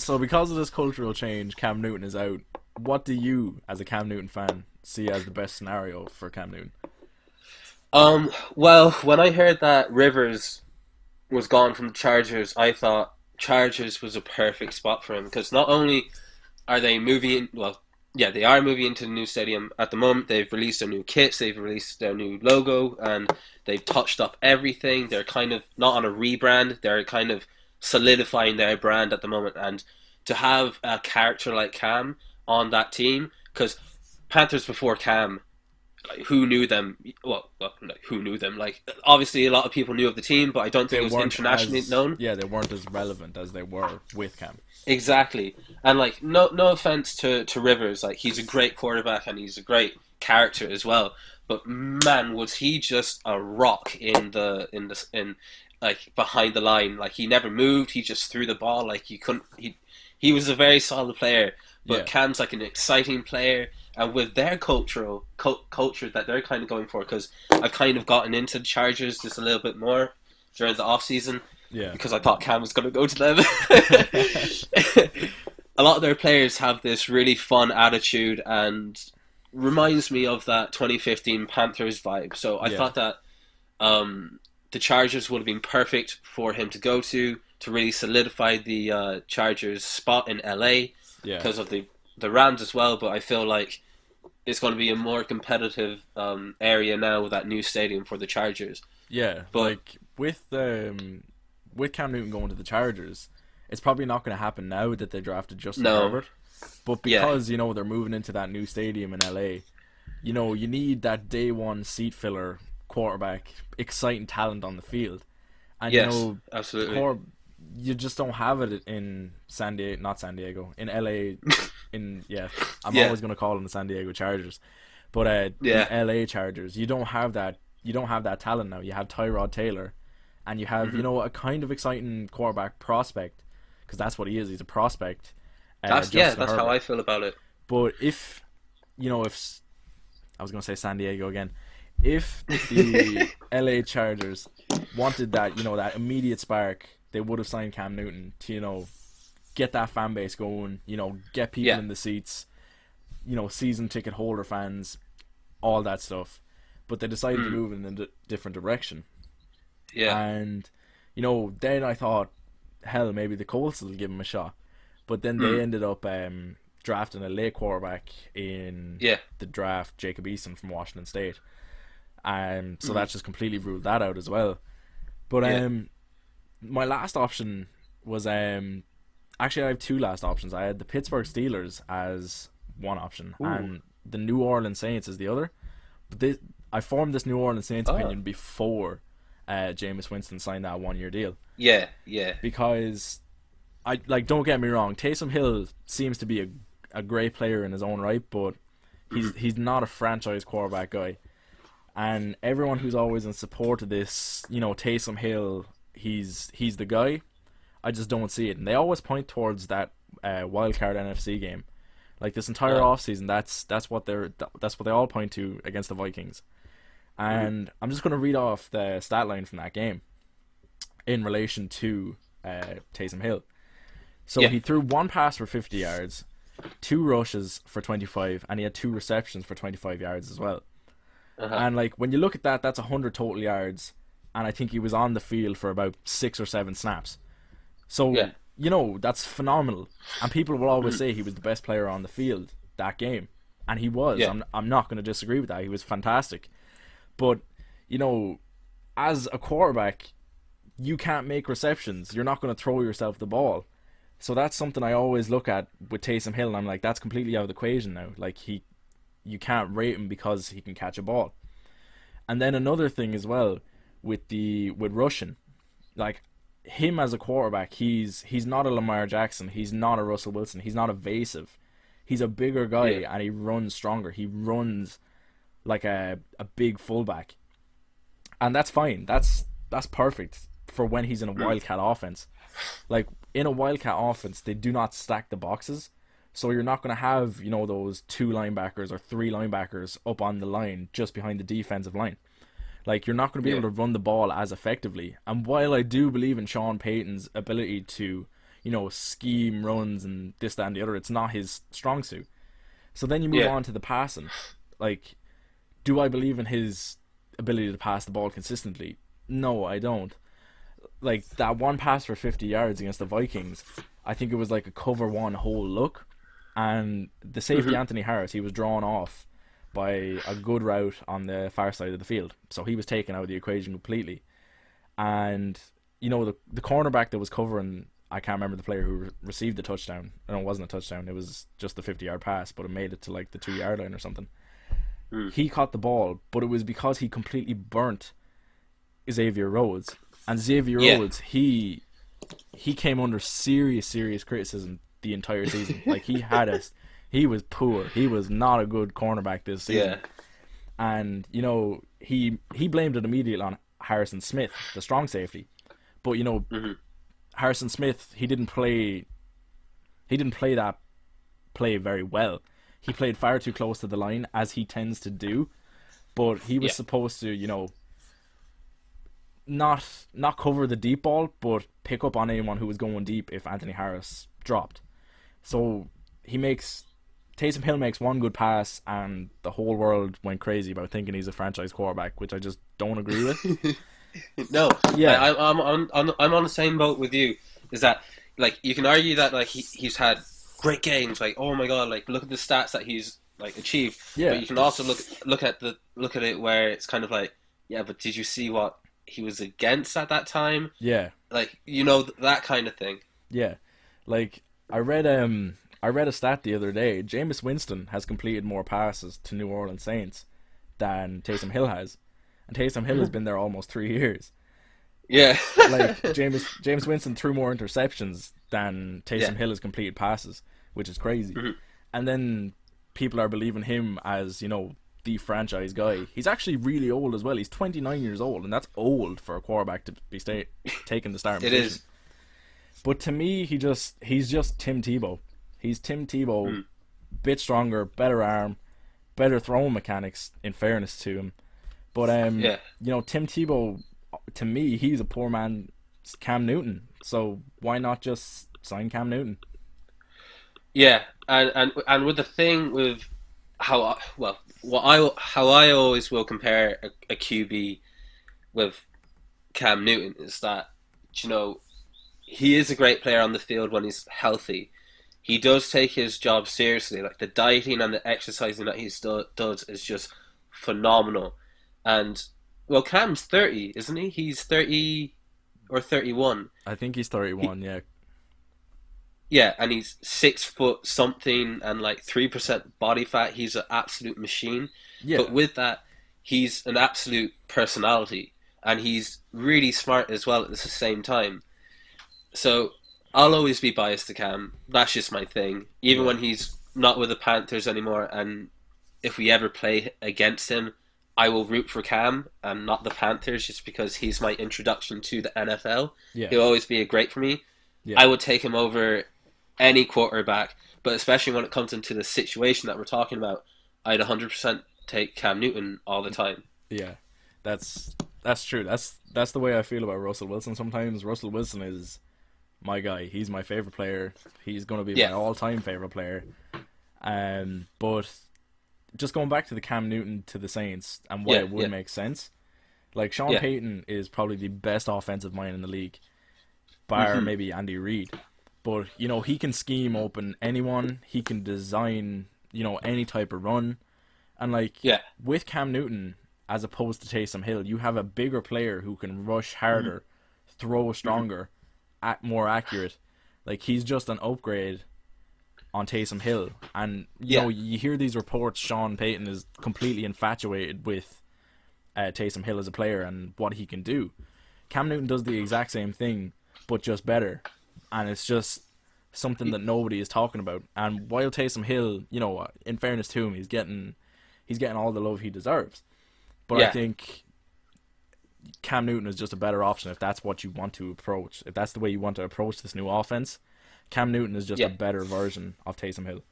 So because of this cultural change, Cam Newton is out. What do you, as a Cam Newton fan, see as the best scenario for Cam Newton? Well, when I heard that Rivers was gone from the Chargers, I thought Chargers was a perfect spot for him because not only are they moving in, well, yeah, they are moving into the new stadium at the moment. They've released their new kits, they've released their new logo, and they've touched up everything. They're kind of not on a rebrand, they're kind of solidifying their brand at the moment. And to have a character like Cam on that team, because Panthers before Cam, like, who knew them? Well, like, who knew them? Like, obviously, a lot of people knew of the team, but I don't think They it was weren't internationally as known. yeah, they weren't as relevant as they were with Cam. Exactly. And like no offense to Rivers, like he's a great quarterback and he's a great character as well. But man, was he just a rock in like behind the line. Like he never moved, he just threw the ball like you couldn't he was a very solid player. But Yeah, Cam's like an exciting player, and with their culture that they're kind of going for, because I've kind of gotten into the Chargers just a little bit more during the off season yeah, because I thought Cam was going to go to them. A lot of their players have this really fun attitude and reminds me of that 2015 Panthers vibe. So I yeah, thought that the Chargers would have been perfect for him to go to really solidify the Chargers spot in LA yeah, because of the Rams as well. But I feel like it's going to be a more competitive area now with that new stadium for the Chargers. yeah. But Like with Cam Newton going to the Chargers, it's probably not going to happen now that they drafted Justin no, Herbert. But yeah, because they're moving into that new stadium in LA, you need that day one seat filler quarterback, exciting talent on the field, and yes, absolutely. Cor- you just don't have it in San Diego, not San Diego, in LA. In yeah, I'm Yeah, always gonna call them the San Diego Chargers, but in yeah. LA Chargers, you don't have that. You don't have that talent now. You have Tyrod Taylor, and you have Hmm. a kind of exciting quarterback prospect, because that's what he is. He's a prospect, Justin That's how Herbert. I feel about it. But if if I was gonna say San Diego again, if the LA Chargers wanted that that immediate spark, they would have signed Cam Newton to get that fan base going, get people Yeah. in the seats, season ticket holder fans, all that stuff. But they decided to Mm. move in a different direction, Yeah. and then I thought, hell, maybe the Colts will give him a shot. But then they Mm. ended up drafting a late quarterback in Yeah. the draft, Jacob Eason from Washington State. So Mm. that just completely ruled that out as well. But Yeah. my last option was actually I have two last options. I had the Pittsburgh Steelers as one option Ooh. and the New Orleans Saints as the other. But I formed this New Orleans Saints Oh. opinion before Jameis Winston signed that 1 year deal, Yeah. Yeah. because don't get me wrong, Taysom Hill seems to be a great player in his own right, but Hmm. he's not a franchise quarterback guy. And everyone who's always in support of this, Taysom Hill, he's the guy. I just don't see it, and they always point towards that wildcard NFC game. Like this entire Oh. offseason, that's what they all point to against the Vikings. Hmm. And I'm just gonna read off the stat line from that game in relation to Taysom Hill. So Yeah. he threw one pass for 50 yards, two rushes for 25, and he had two receptions for 25 yards as well. Uh-huh. And like when you look at that, that's 100 total yards, and I think he was on the field for about 6 or 7 snaps. So Yeah. that's phenomenal. And people will always Hmm. say he was the best player on the field that game, and he was. Yeah. I'm not going to disagree with that. He was fantastic. But you know, as a quarterback, you can't make receptions. You're not going to throw yourself the ball. So that's something I always look at with Taysom Hill, and I'm like, that's completely out of the equation now. Like you can't rate him because he can catch a ball. And then another thing as well with Russian, like him as a quarterback, he's not a Lamar Jackson, he's not a Russell Wilson, he's not evasive. He's a bigger Yeah. guy and he runs stronger. He runs like a big fullback. And that's fine. That's perfect for when he's in a Mm. wildcat offense. Like in a wildcat offense, they do not stack the boxes. So you're not going to have, those two linebackers or three linebackers up on the line just behind the defensive line. Like you're not going to be Yeah. able to run the ball as effectively. And while I do believe in Sean Payton's ability to, scheme runs and this, that, and the other. It's not his strong suit. So then you move Yeah. on to the passing. Like, do I believe in his ability to pass the ball consistently? No, I don't. Like, that one pass for 50 yards against the Vikings, I think it was like a cover one whole look. And the safety, Anthony Harris, he was drawn off by a good route on the far side of the field. So he was taken out of the equation completely. And, the cornerback that was covering, I can't remember the player who received the touchdown. No, it wasn't a touchdown. It was just the 50-yard pass, but it made it to like the 2-yard line or something. He caught the ball, but it was because he completely burnt Xavier Rhodes. And Xavier Rhodes, he came under serious criticism the entire season. Like, he was poor. He was not a good cornerback this season. Yeah. And, he blamed it immediately on Harrison Smith, the strong safety. But, Harrison Smith, he didn't play that play very well. He played far too close to the line, as he tends to do. But he was supposed to, not cover the deep ball, but pick up on anyone who was going deep if Anthony Harris dropped. So Taysom Hill makes one good pass, and the whole world went crazy about thinking he's a franchise quarterback, which I just don't agree with. No, Yeah. I'm on the same boat with you. Is that, like, you can argue that, like, he's had great games, like, oh my god, like, look at the stats that he's, like, achieved. Yeah. But you can also look at it where it's kind of like, yeah, but did you see what he was against at that time? Yeah. Like, that kind of thing. Yeah. Like, I read a stat the other day. Jameis Winston has completed more passes to New Orleans Saints than Taysom Hill has. And Taysom Hill has been there almost 3 years. Yeah. Like, Jameis Winston threw more interceptions than Taysom Hill has completed passes, which is crazy. And then people are believing him as, the franchise guy. He's actually really old as well. He's 29 years old, and that's old for a quarterback to be taking the starting It position. is. But to me, he's just Tim Tebow. He's Tim Tebow, bit stronger, better arm, better throwing mechanics, in fairness to him. But Tim Tebow, to me, he's a poor man's Cam Newton. So why not just sign Cam Newton? Yeah, and with the thing with how I always will compare a QB with Cam Newton is that, he is a great player on the field when he's healthy. He does take his job seriously. Like, the dieting and the exercising that he does is just phenomenal. And, well, Cam's 30, isn't he? He's 30 or 31. I think he's 31, yeah. Yeah, and he's 6 foot something and like 3% body fat. He's an absolute machine. Yeah. But with that, he's an absolute personality. And he's really smart as well at the same time. So I'll always be biased to Cam. That's just my thing. Even when he's not with the Panthers anymore, and if we ever play against him, I will root for Cam and not the Panthers, just because he's my introduction to the NFL. Yeah. He'll always be a great for me. Yeah. I would take him over any quarterback, but especially when it comes into the situation that we're talking about, I'd 100% take Cam Newton all the time. Yeah, that's true. That's the way I feel about Russell Wilson. Sometimes Russell Wilson is my guy. He's my favorite player. He's going to be my all-time favorite player. But just going back to the Cam Newton to the Saints and why it would make sense. Like, Sean Payton is probably the best offensive mind in the league, bar maybe Andy Reid. But, he can scheme open anyone. He can design, any type of run. And, with Cam Newton, as opposed to Taysom Hill, you have a bigger player who can rush harder, throw stronger, more accurate. Like, he's just an upgrade on Taysom Hill. And, you hear these reports Sean Payton is completely infatuated with Taysom Hill as a player and what he can do. Cam Newton does the exact same thing, but just better. And it's just something that nobody is talking about. And while Taysom Hill, in fairness to him, he's getting all the love he deserves. But I think Cam Newton is just a better option if that's what you want to approach. If that's the way you want to approach this new offense, Cam Newton is just a better version of Taysom Hill.